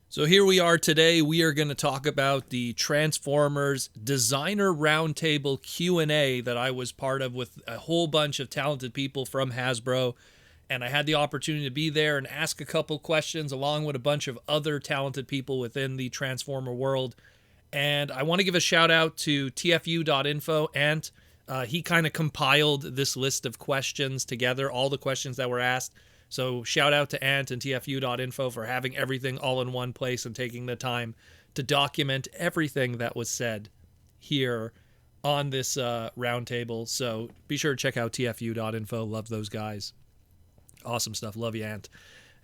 So here we are today. We are going to talk about the Transformers Designer Roundtable Q&A that I was part of with a whole bunch of talented people from Hasbro. And I had the opportunity to be there and ask a couple questions along with a bunch of other talented people within the Transformer world. And I want to give a shout out to TFU.info. Ant, he kind of compiled this list of questions together, all the questions that were asked. So shout out to Ant and TFU.info for having everything all in one place and taking the time to document everything that was said here on this roundtable. So be sure to check out TFU.info. Love those guys. Awesome stuff. Love you, Ant.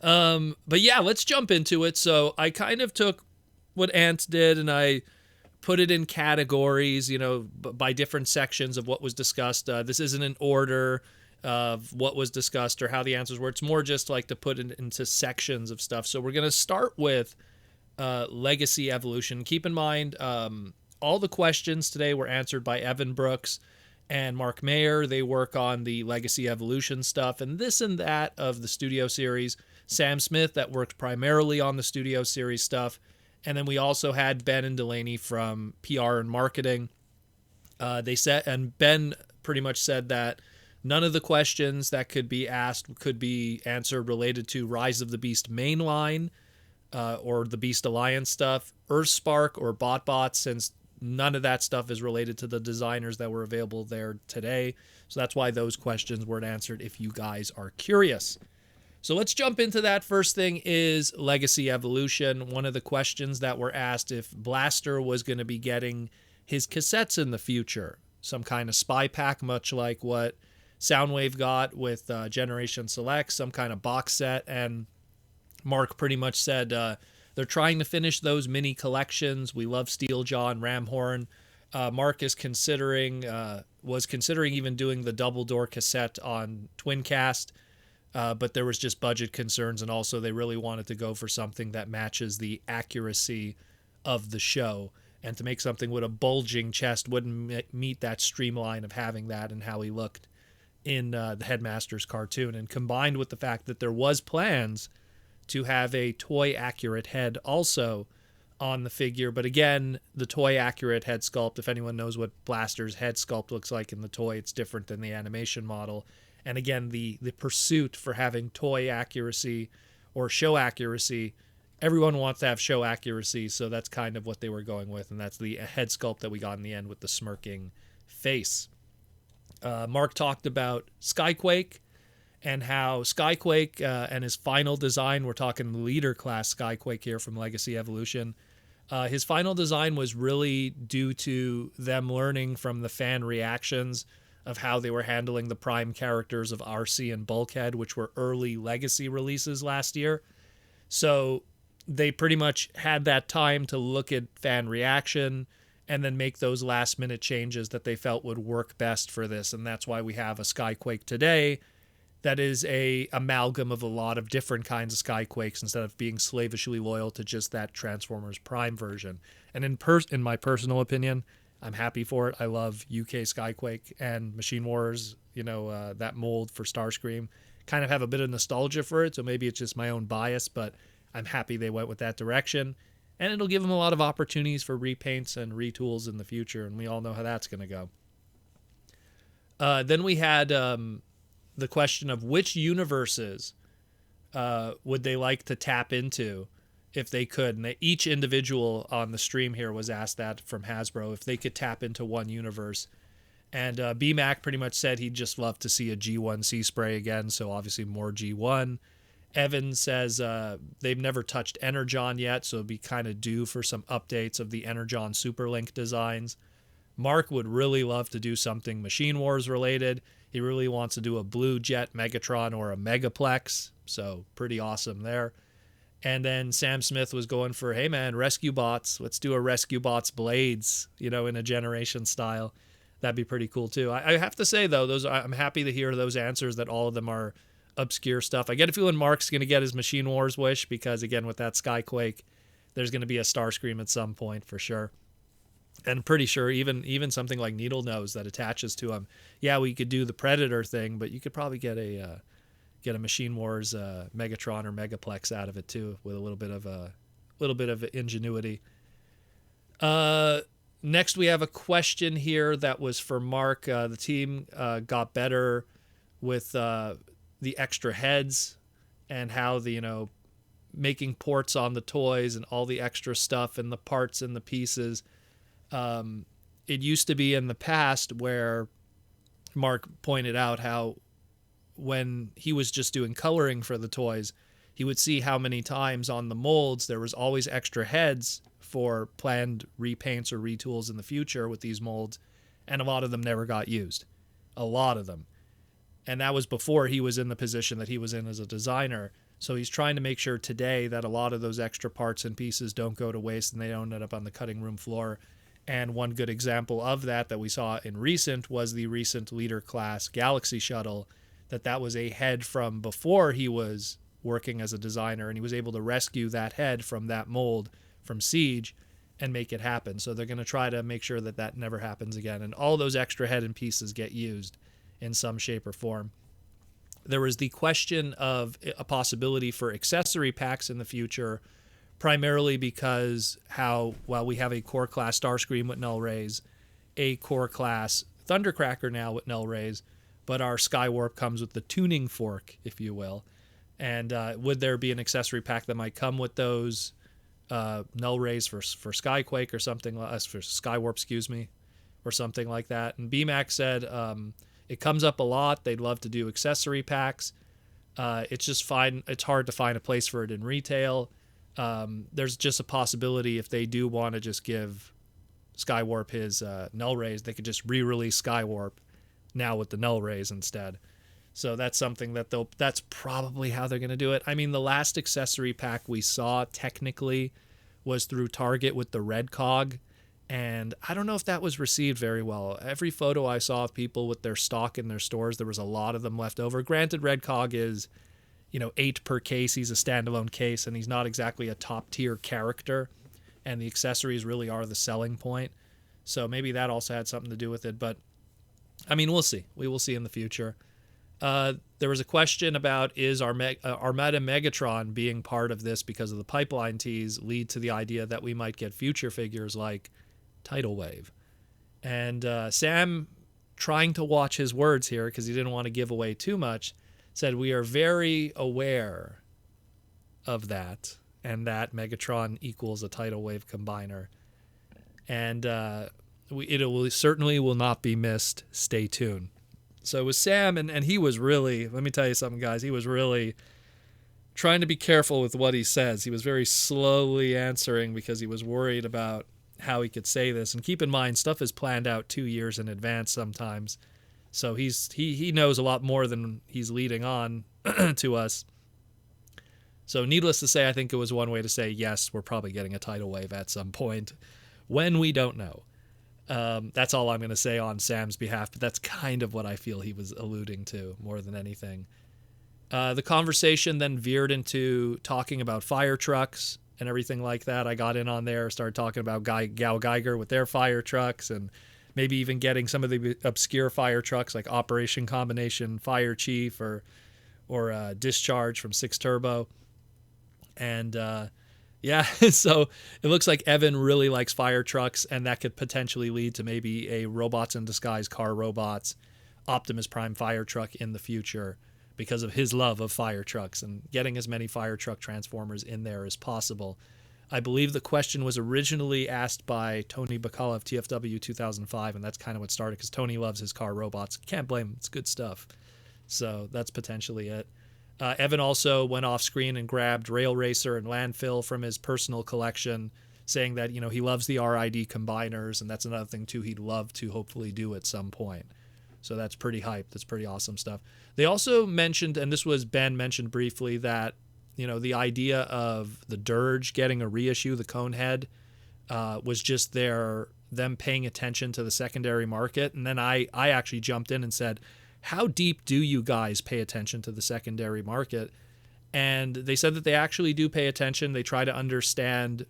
But yeah, let's jump into it. So I kind of took what Ant did and I put it in categories, by different sections of what was discussed. This isn't an order of what was discussed or how the answers were. It's more just like to put it into sections of stuff. So we're going to start with legacy evolution. Keep in mind, all the questions today were answered by Evan Brooks and Mark Mayer. They work on the legacy evolution stuff and this and that of the studio series. Sam Smith, that worked primarily on the studio series stuff. And then we also had Ben and Delaney from PR and marketing. They said, and Ben pretty much said that none of the questions that could be asked could be answered related to Rise of the Beast mainline or the Beast Alliance stuff, Earthspark or BotBot, since none of that stuff is related to the designers that were available there today. So that's why those questions weren't answered if you guys are curious. So let's jump into that. First thing is legacy evolution. One of the questions that were asked if Blaster was going to be getting his cassettes in the future, some kind of spy pack, much like what Soundwave got with Generation Select, some kind of box set. And Mark pretty much said they're trying to finish those mini collections. We love Steeljaw and Ramhorn. Mark is was considering even doing the double door cassette on Twincast, but there was just budget concerns, and also they really wanted to go for something that matches the accuracy of the show. And to make something with a bulging chest wouldn't meet that streamline of having that and how he looked in the Headmaster's cartoon. And combined with the fact that there was plans to have a toy accurate head also on the figure, but again, the toy accurate head sculpt, if anyone knows what Blaster's head sculpt looks like in the toy, it's different than the animation model. And again, the pursuit for having toy accuracy or show accuracy, everyone wants to have show accuracy, so that's kind of what they were going with, and that's the head sculpt that we got in the end with the smirking face. Mark talked about Skyquake and how Skyquake and his final design, we're talking leader class Skyquake here from Legacy Evolution, his final design was really due to them learning from the fan reactions of how they were handling the prime characters of RC and Bulkhead, which were early Legacy releases last year. So they pretty much had that time to look at fan reaction and then make those last minute changes that they felt would work best for this. And that's why we have a Skyquake today that is a amalgam of a lot of different kinds of Skyquakes instead of being slavishly loyal to just that Transformers Prime version. And in my personal opinion, I'm happy for it. I love UK Skyquake and Machine Wars, that mold for Starscream. Kind of have a bit of nostalgia for it, so maybe it's just my own bias, but I'm happy they went with that direction. And it'll give them a lot of opportunities for repaints and retools in the future, and we all know how that's going to go. Then we had the question of which universes would they like to tap into if they could. And each individual on the stream here was asked that from Hasbro, if they could tap into one universe. And BMAC pretty much said he'd just love to see a G1 Sea Spray again, so obviously more G1. Evan says they've never touched Energon yet, so it'd be kind of due for some updates of the Energon Superlink designs. Mark would really love to do something Machine Wars related. He really wants to do a Blue Jet Megatron or a Megaplex, so pretty awesome there. And then Sam Smith was going for, hey man, Rescue Bots. Let's do a Rescue Bots Blades, in a Generation style. That'd be pretty cool too. I have to say though, I'm happy to hear those answers that all of them are obscure stuff. I get a feeling Mark's going to get his Machine Wars wish because again, with that Skyquake, there's going to be a Starscream at some point for sure. And I'm pretty sure even something like Needle Nose that attaches to him. Yeah, we could do the Predator thing, but you could probably get a Machine Wars Megatron or Megaplex out of it too, with a little little bit of ingenuity. Next, we have a question here that was for Mark. The team got better with the extra heads and how the making ports on the toys and all the extra stuff and the parts and the pieces. It used to be in the past where Mark pointed out how when he was just doing coloring for the toys, he would see how many times on the molds there was always extra heads for planned repaints or retools in the future with these molds, and a lot of them never got used. A lot of them. And that was before he was in the position that he was in as a designer. So he's trying to make sure today that a lot of those extra parts and pieces don't go to waste and they don't end up on the cutting room floor. And one good example of that we saw in recent was the recent Leader Class Galaxy Shuttle, that was a head from before he was working as a designer, and he was able to rescue that head from that mold from Siege and make it happen. So they're going to try to make sure that that never happens again, and all those extra head and pieces get used in some shape or form. There was the question of a possibility for accessory packs in the future, primarily because while we have a core class Starscream with null rays, a core class Thundercracker now with null rays, but our Skywarp comes with the tuning fork, if you will. And would there be an accessory pack that might come with those null rays for Skyquake or something, for Skywarp, or something like that? And BMAC said it comes up a lot. They'd love to do accessory packs. It's just fine. It's hard to find a place for it in retail. There's just a possibility if they do want to just give Skywarp his null rays, they could just re-release Skywarp now with the null rays instead. So that's something that's probably how they're going to do it. I mean, the last accessory pack we saw technically was through Target with the red cog, and I don't know if that was received very well. Every photo I saw of people with their stock in their stores, there was a lot of them left over. Granted, red cog is 8 per case. He's a standalone case, and he's not exactly a top-tier character, and the accessories really are the selling point. So maybe that also had something to do with it, but I mean, we'll see. We will see in the future. There was a question about, is Armada Megatron being part of this because of the pipeline tease lead to the idea that we might get future figures like Tidal Wave? And Sam, trying to watch his words here because he didn't want to give away too much, said we are very aware of that, and that Megatron equals a Tidal Wave combiner. And it certainly will not be missed. Stay tuned. So it was Sam, and he was really, let me tell you something, guys, he was really trying to be careful with what he says. He was very slowly answering because he was worried about how he could say this. And keep in mind, stuff is planned out 2 years in advance sometimes. So he knows a lot more than he's leading on to us. So needless to say, I think it was one way to say, yes, we're probably getting a Tidal Wave at some point. When, we don't know. That's all I'm going to say on Sam's behalf, but that's kind of what I feel he was alluding to more than anything. The conversation then veered into talking about fire trucks and everything like that. I got in on there, started talking about Gal Geiger with their fire trucks, and maybe even getting some of the obscure fire trucks like Operation Combination Fire Chief or Discharge from 6 Turbo. And yeah, so it looks like Evan really likes fire trucks, and that could potentially lead to maybe a Robots in Disguise Car Robots Optimus Prime fire truck in the future because of his love of fire trucks and getting as many fire truck Transformers in there as possible. I believe the question was originally asked by Tony Bacala of TFW 2005, and that's kind of what started because Tony loves his car robots. Can't blame him. It's good stuff. So that's potentially it. Evan also went off screen and grabbed Rail Racer and Landfill from his personal collection, saying that, he loves the RID combiners, and that's another thing too he'd love to hopefully do at some point. So that's pretty hype. That's pretty awesome stuff. They also mentioned, and this was Ben mentioned briefly, that the idea of the Dirge getting a reissue, the Conehead, was just them paying attention to the secondary market. And then I actually jumped in and said, how deep do you guys pay attention to the secondary market? And they said that they actually do pay attention. They try to understand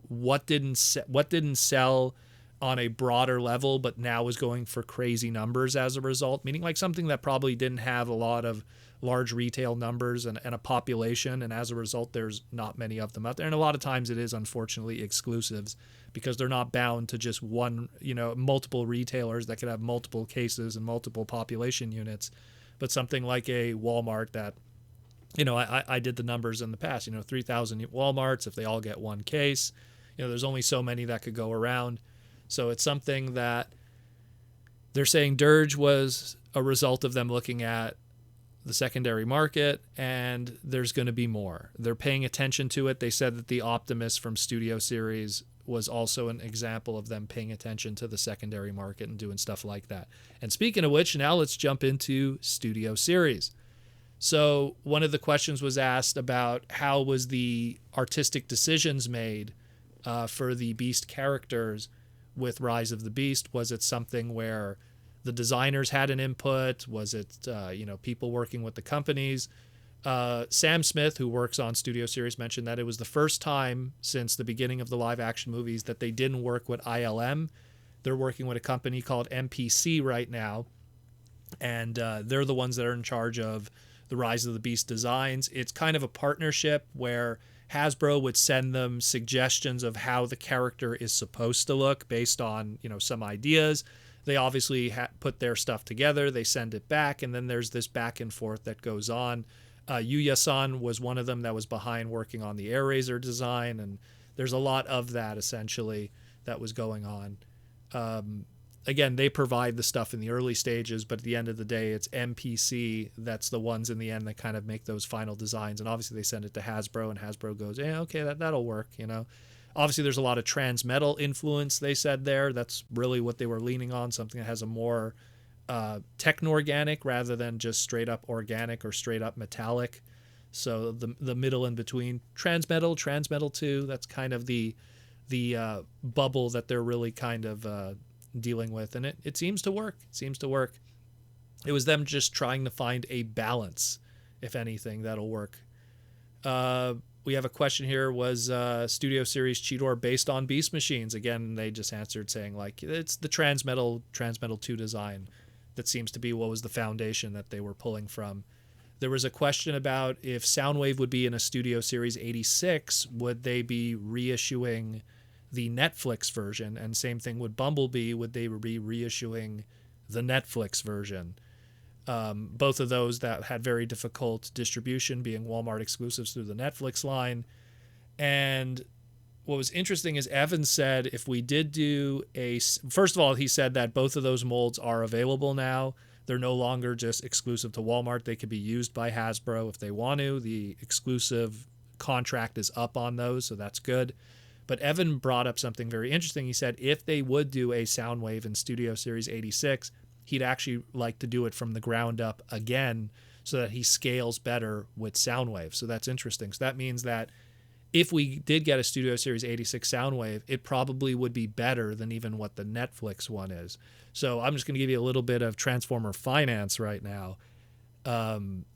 what didn't sell on a broader level, but now is going for crazy numbers as a result, meaning like something that probably didn't have a lot of large retail numbers and a population, and as a result there's not many of them out there, and a lot of times it is unfortunately exclusives because they're not bound to just one, multiple retailers that could have multiple cases and multiple population units. But something like a Walmart that, I did the numbers in the past, 3,000 Walmarts, if they all get one case, there's only so many that could go around. So it's something that they're saying Dirge was a result of them looking at the secondary market, and there's going to be more. They're paying attention to it. They said that the Optimus from Studio Series was also an example of them paying attention to the secondary market and doing stuff like that. And speaking of which, now let's jump into Studio Series. So one of the questions was asked about how was the artistic decisions made for the Beast characters with Rise of the Beast. Was it something where the designers had an input? Was it, people working with the companies? Sam Smith, who works on Studio Series, mentioned that it was the first time since the beginning of the live action movies that they didn't work with ILM. They're working with a company called MPC right now, and they're the ones that are in charge of the Rise of the Beast designs. It's kind of a partnership where Hasbro would send them suggestions of how the character is supposed to look based on, some ideas. They obviously put their stuff together, they send it back, and then there's this back and forth that goes on. Yuya-san was one of them that was behind working on the Air Razor design, and there's a lot of that essentially that was going on. Again, they provide the stuff in the early stages, but at the end of the day, it's MPC that's the ones in the end that kind of make those final designs. And obviously they send it to Hasbro, and Hasbro goes, yeah, okay, that'll work, Obviously, there's a lot of Transmetal influence, they said there. That's really what they were leaning on, something that has a more techno-organic rather than just straight-up organic or straight-up metallic. So the middle in between. Transmetal 2, that's kind of the bubble that they're really kind of dealing with. And it seems to work. It was them just trying to find a balance, if anything, that'll work. We have a question here. Was Studio Series Cheetor based on Beast Machines? Again, they just answered saying, it's the Transmetal 2 design that seems to be what was the foundation that they were pulling from. There was a question about if Soundwave would be in a Studio Series 86, would they be reissuing the Netflix version? And same thing with Bumblebee, would they be reissuing the Netflix version? Both of those that had very difficult distribution, being Walmart exclusives through the Netflix line. And what was interesting is Evan said if we did do first of all, he said that both of those molds are available now. They're no longer just exclusive to Walmart. They could be used by Hasbro if they want to. The exclusive contract is up on those, so that's good. But Evan brought up something very interesting. He said if they would do a Soundwave in Studio Series 86, he'd actually like to do it from the ground up again so that he scales better with Soundwave. So that's interesting. So that means that if we did get a Studio Series 86 Soundwave, it probably would be better than even what the Netflix one is. So I'm just going to give you a little bit of Transformer finance right now.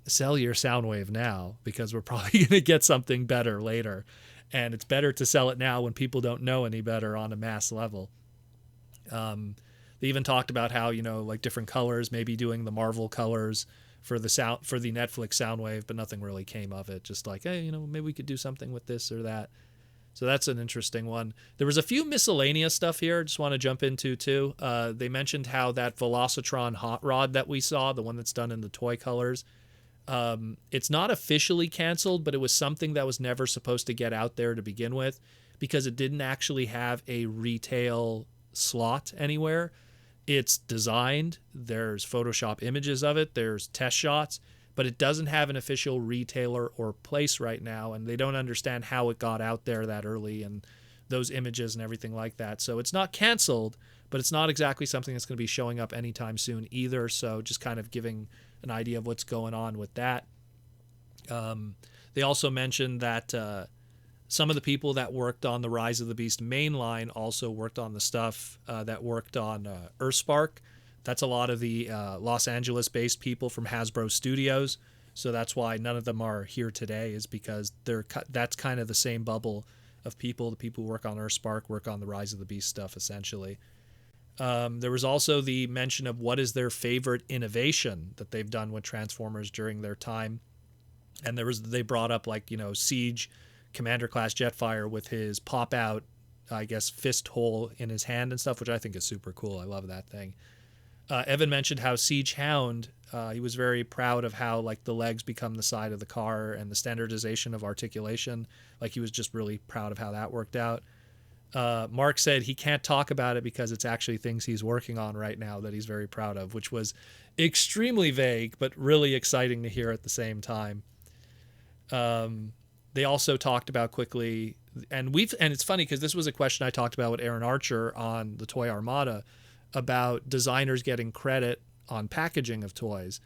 Sell your Soundwave now, because we're probably going to get something better later. And it's better to sell it now when people don't know any better on a mass level. They even talked about how, different colors, maybe doing the Marvel colors for the Netflix Soundwave, but nothing really came of it. Just hey, maybe we could do something with this or that. So that's an interesting one. There was a few miscellaneous stuff here I just want to jump into too. They mentioned how that Velocitron hot rod that we saw, the one that's done in the toy colors, it's not officially canceled, but it was something that was never supposed to get out there to begin with because it didn't actually have a retail slot anywhere. It's designed, there's Photoshop images of it, there's test shots, but it doesn't have an official retailer or place right now, and they don't understand how it got out there that early and those images and everything like that. So it's not canceled, but it's not exactly something that's going to be showing up anytime soon either. So just kind of giving an idea of what's going on with that. They also mentioned that some of the people that worked on the Rise of the Beast mainline also worked on the stuff that worked on Earthspark. That's a lot of the Los Angeles-based people from Hasbro Studios. So that's why none of them are here today, is because that's kind of the same bubble of people. The people who work on Earthspark work on the Rise of the Beast stuff, essentially. There was also the mention of what is their favorite innovation that they've done with Transformers during their time. And they brought up, like, Siege Commander class Jetfire with his pop out, I guess, fist hole in his hand and stuff, which I think is super cool. I love that thing. Evan mentioned how Siege Hound, he was very proud of how, like, the legs become the side of the car and the standardization of articulation. Like, he was just really proud of how that worked out. Mark said he can't talk about it because it's actually things he's working on right now that he's very proud of, which was extremely vague, but really exciting to hear at the same time. They also talked about quickly, and it's funny because this was a question I talked about with Aaron Archer on the Toy Armada about designers getting credit on packaging of toys.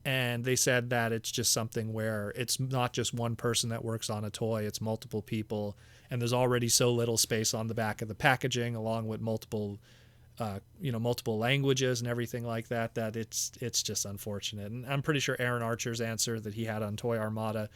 And they said that it's just something where it's not just one person that works on a toy, it's multiple people. And there's already so little space on the back of the packaging, along with multiple languages and everything like that, that it's just unfortunate. And I'm pretty sure Aaron Archer's answer that he had on Toy Armada,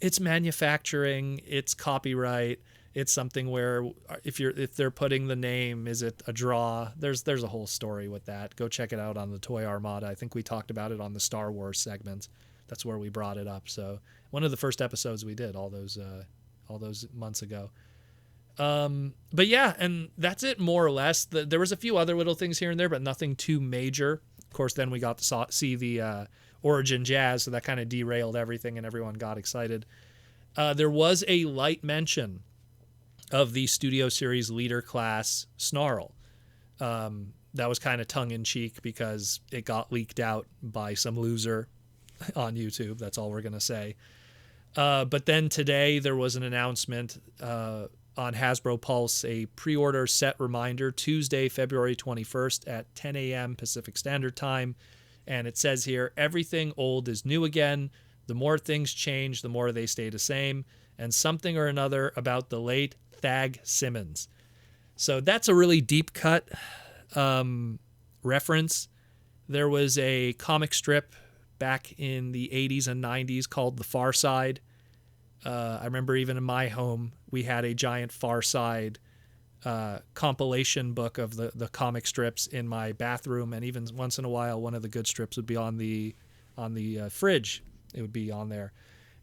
it's manufacturing, it's copyright, it's something where if they're putting the name, is it a draw? There's a whole story with that. Go check it out on the Toy Armada. I think we talked about it on the Star Wars segment. That's where we brought it up. So one of the first episodes we did all those months ago. But yeah, and that's it more or less. There was a few other little things here and there, but nothing too major. Of course, then we got to see the Origin Jazz, so that kind of derailed everything and everyone got excited. There was a light mention of the Studio Series Leader class Snarl. That was kind of tongue-in-cheek because it got leaked out by some loser on YouTube. That's all we're going to say. But then today there was an announcement on Hasbro Pulse, a pre-order set reminder, Tuesday, February 21st at 10 a.m. Pacific Standard Time. And it says here, everything old is new again. The more things change, the more they stay the same. And something or another about the late Thag Simmons. So that's a really deep cut reference. There was a comic strip back in the 80s and 90s called The Far Side. I remember even in my home, we had a giant Far Side compilation book of the comic strips in my bathroom. And even once in a while, one of the good strips would be on the fridge. It would be on there.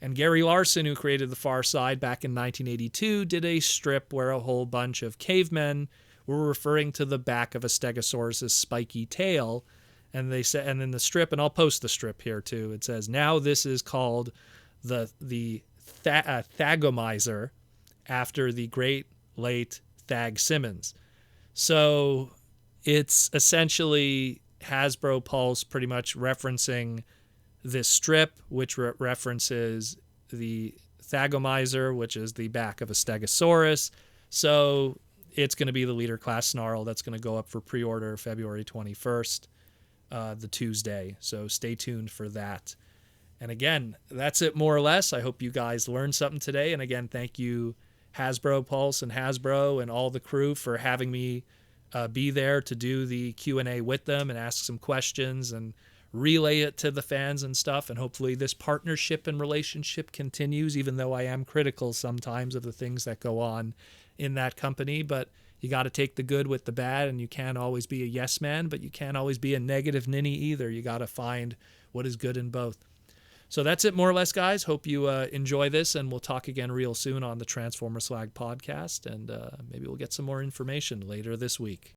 And Gary Larson, who created The Far Side back in 1982, did a strip where a whole bunch of cavemen were referring to the back of a Stegosaurus's spiky tail. And they said, and in the strip, and I'll post the strip here too, it says, now this is called the Thagomizer, after the great late Thag Simmons. So it's essentially Hasbro Pulse pretty much referencing this strip, which references the Thagomizer, which is the back of a Stegosaurus. So it's going to be the Leader Class Snarl that's going to go up for pre-order February 21st, the Tuesday. So stay tuned for that. And again, that's it more or less. I hope you guys learned something today. And again, thank you, Hasbro Pulse and Hasbro and all the crew for having me be there to do the Q&A with them and ask some questions and relay it to the fans and stuff. And hopefully this partnership and relationship continues, even though I am critical sometimes of the things that go on in that company. But you got to take the good with the bad, and you can't always be a yes man, but you can't always be a negative ninny either. You got to find what is good in both. So that's it more or less, guys. Hope you enjoy this, and we'll talk again real soon on the Transformer Slag podcast, and maybe we'll get some more information later this week.